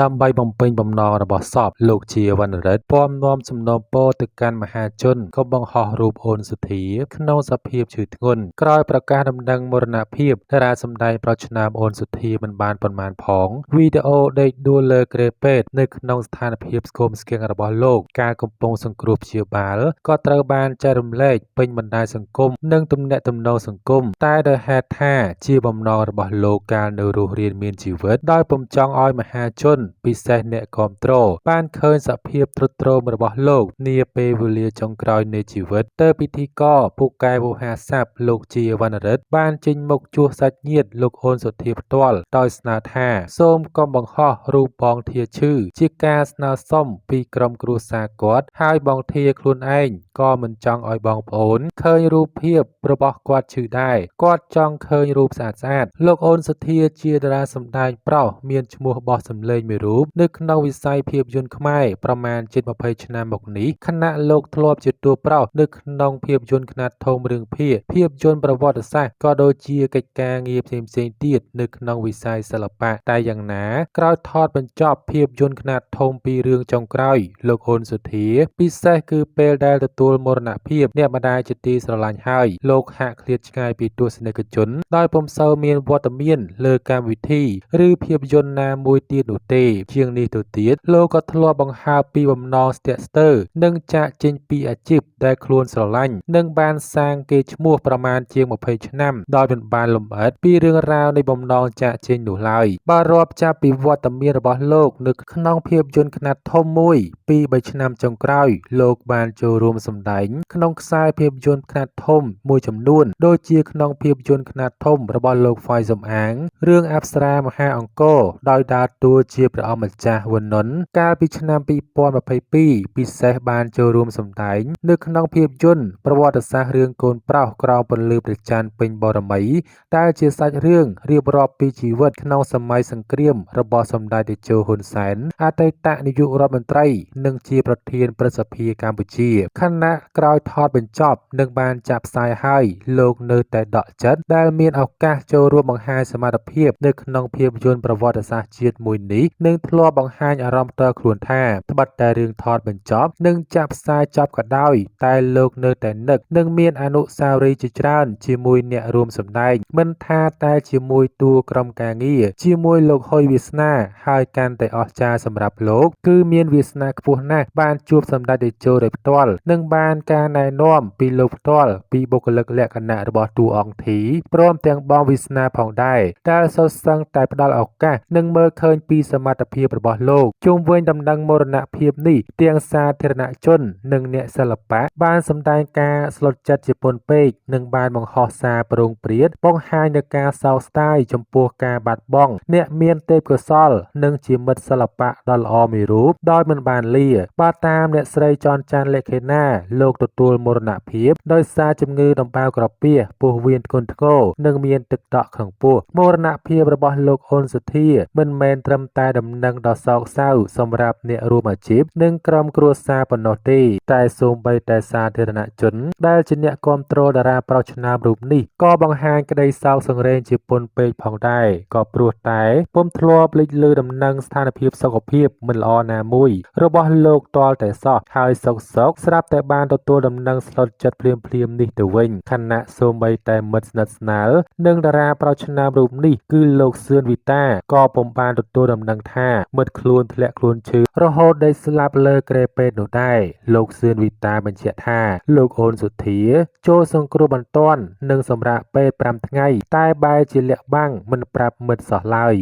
ដើម្បីបំពេញបំណងរបស់សពលោកជាវណ្ណរិទ្ធពំនាំសំណូមពរទៅកាន់មហាជនក៏បង្ហោះរូបអូនសុធាក្នុងសភាពឈឺធ្ងន់ក្រោយប្រកាសដំណឹងមរណភាពតារាសម្ដែងប្រឆ្នាមអូនសុធាមិនបានប៉ុន្មានផងវីដេអូដេកដួលលើគ្រែពេទ្យនៅក្នុងស្ថានភាពស្គមស្គាំងរបស់លោកការកំពុងសង្គ្រោះព្យាបាលក៏ត្រូវបានចែករំលែកពេញបណ្ដាញសង្គមនិងទំនាក់ទំនងសង្គមតែដោយហេតុថាជាបំណងរបស់លោកកាលនៅរស់រានមានជីវិតដោយពុំចង់ឲ្យមហាជនពិសេសអ្នកគាំទ្របានឃើញសភាពទ្រុឌទ្រោមរបស់លោកនាពេលវេលាចុងក្រោយនៃជីវិតទើបពិធីករពូកែវោហាស័ព្ទលោកជាវណ្ណរិទ្ធបានចេញមុខជួសសាច់ញាតិលោកអូនសុធាផ្ទាល់ដោយស្នើថាសូមកុំបង្ហោះរូបបងធាឈឺជាការស្នើសុំពីក្រុមគ្រួសារគាត់ហើយបងធាខ្លួនឯងក៏មិនចង់ឲ្យបងប្អូនឃើញរូបភាពរបស់គាត់ឈឺដែរគាត់ចង់ឃើញរូបស្អាតៗលោកអូនសុធាជាតារាសម្ដែងប្រុសមានឈ្មោះបោះសម្លេងមួយរូបនៅក្នុងវិស័យភាពយន្តខ្មែរប្រមាណជិត20ឆ្នាំមកនេះខណៈលោកធ្លាប់ជាតួប្រុសនៅក្នុងភាពយន្តខ្នាតធំរឿងភាពយន្តប្រវត្តិសាស្ត្រក៏ដូចជាកិច្ចការងារផ្សេងៗទៀតនៅក្នុងវិស័យសិល្បៈតែយ៉ាងណាក្រោយថតបញ្ចប់ភាពយន្តខ្នាតធំពីររឿងចុងក្រោយលោកអូនសុធាពិសេសគឺពេលដែលទទួលមរណភាពអ្នកម្ដាយជាទីស្រឡាញ់ហើយលោកហាក់ឃ្លាតឆ្ងាយពីទស្សនិកជនដោយពុំសូវមានវត្តមានលើកម្មវិធីឬភាពយន្តណាមួយទៀតនោះទេជាងនេះទៅទៀតលោកក៏ធ្លាប់បង្ហើបពីបំណងស្ទាក់ស្ទើរនិងចាកចេញពីអាជីពដែលខ្លួនស្រឡាញ់និងបានសាងកេរ្តិ៍ឈ្មោះប្រមាណជាង20ឆ្នាំដោយមិនបានលំអិតពីរឿងរ៉ាវនៃបំណងចាកចេញនោះឡើយបើរាប់ចាប់ពីវត្តមានរបស់លោកនៅក្នុងភាពយន្តខ្នាតធំមួយពី3ឆ្នាំចុងក្រោយលោកបានចូលរួមសម្ដែងក្នុងខ្សែភាពយន្តខ្នាតធំមួយចំនួនដូចជាក្នុងភាពយន្តខ្នាតធំរបស់លោកហ្វាយសំអាងរឿងអប្សរាមហាអង្គរដោយដើរតួជាព្រះអម្ចាស់វណ្ណុនកាលពីឆ្នាំ2022ពិសេសបានចូលរួមសម្ដែងនៅក្នុងភាពយន្តប្រវត្តិសាស្ត្ររឿងកូនប្រុសក្រោមពន្លឺព្រះច័ន្ទពេញបរមីដែលជាសាច់រឿងរៀបរាប់ពីជីវិតក្នុងសម័យសង្គ្រាមរបស់សម្ដេចតេជោហ៊ុនសែនអតីតនាយករដ្ឋមន្ត្រីនិងជាប្រធានព្រឹទ្ធសភាកម្ពុជាខណៈក្រោយថតបញ្ចប់និងបានចាក់ផ្សាយហើយលោកនៅតែដកចិត្តដែលមានឱកាសចូលរួមបង្ហាញសមត្ថភាពនៅក្នុងភាពយន្តប្រវត្តិសាស្ត្រជាតិមួយនេះនិងធ្លាប់បង្ហាញអារម្មណ៍ផ្ទាល់ខ្លួនថាត្បិតតែរឿងថតបញ្ចប់និងចាក់ផ្សាយចប់ក៏ដោយតែលោកនៅតែនឹកនិងមានអនុស្សាវរីយ៍ជាច្រើនជាមួយអ្នករួមសម្ដែងមិនថាតែជាមួយតួក្រុមការងារជាមួយលោកហុយវាសនាហើយកាន់តែអស្ចារ្យសម្រាប់លោកគឺមានវាសនាខ្ពស់ណាស់បានជួបសម្ដេចតេជោដោយផ្ទាល់និងបានការណែនាំពីលោកផ្ទាល់ពីបុគ្គលិកលក្ខណៈរបស់តួអង្គធីព្រមទាំងបងវាសនាផងដែរដែលសុទ្ធសឹងតែផ្ដល់ឱកាសនិងមើលឃើញពីសមត្ថភាពរបស់លោកជុំវិញដំណឹងមរណភាពនេះទាំងសាធារណជននិងអ្នកសិល្បៈបានសម្ដែងការស្លុតចិត្តជាពន់ពេកនិងបានបង្ហោះសារប្រងព្រាតបង្ហាញនូវការសោកស្ដាយចំពោះការបាត់បង់អ្នកមានទេពកោសល្យនិងជាមិត្តសិល្បៈដ៏ល្អមួយរូបដោយមិនបានលាបើតាមអ្នកស្រីចនច័ន្ទលក្ខិណាលោកទទួលមរណភាពដោយសារជំងឺដំបៅក្រពះពោះវៀនធ្ងន់ធ្ងរនិងមានទឹកដក់ក្នុងពោះមរណភាពរបស់លោកអូនសុធាមិនមែនត្រឹមតែដំណឹងដ៏សោកសៅសម្រាប់អ្នករួមអាជីពនិងក្រុមគ្រួសារប៉ុណ្ណោះទេតែសូម្បីតែសាធារណជនដែលជាអ្នកគាំទ្រតារាប្រុសឆ្នើមរូបនេះក៏បង្ហាញក្តីសោកសង្រេងជាពន់ពេកផងដែរក៏ព្រោះតែពុំធ្លាប់លេចឮដំណឹងស្ថានភាពសុខភាពមិនល្អណាមួយរបស់លោកទាល់តែសោះហើយសុកស្រាប់តែបានទទួលដំណឹងស្លុតចិត្តភ្លាមនេះទៅវិញខណៈសូម្បីតែមិត្តស្និទ្ធស្នាលនិងតារាប្រុសឆ្នើមរូបនេះគឺលោកសឿនវីតាក៏ពុំបានទទួលដំណឹងថាមិត្តខ្លួនធ្លាក់ខ្លួនឈឺរហូតដេកស្លាប់លើគ្រែពេទ្យនោះដែរលោកសឿនវីតាបញ្ជាក់ថាលោកអូនសុធាចូលសង្គ្រោះបន្ទាន់និងសម្រាកពេទ្យ5ថ្ងៃតែបែរជាលាក់បាំងមិនប្រាប់មិត្តសោះឡើយ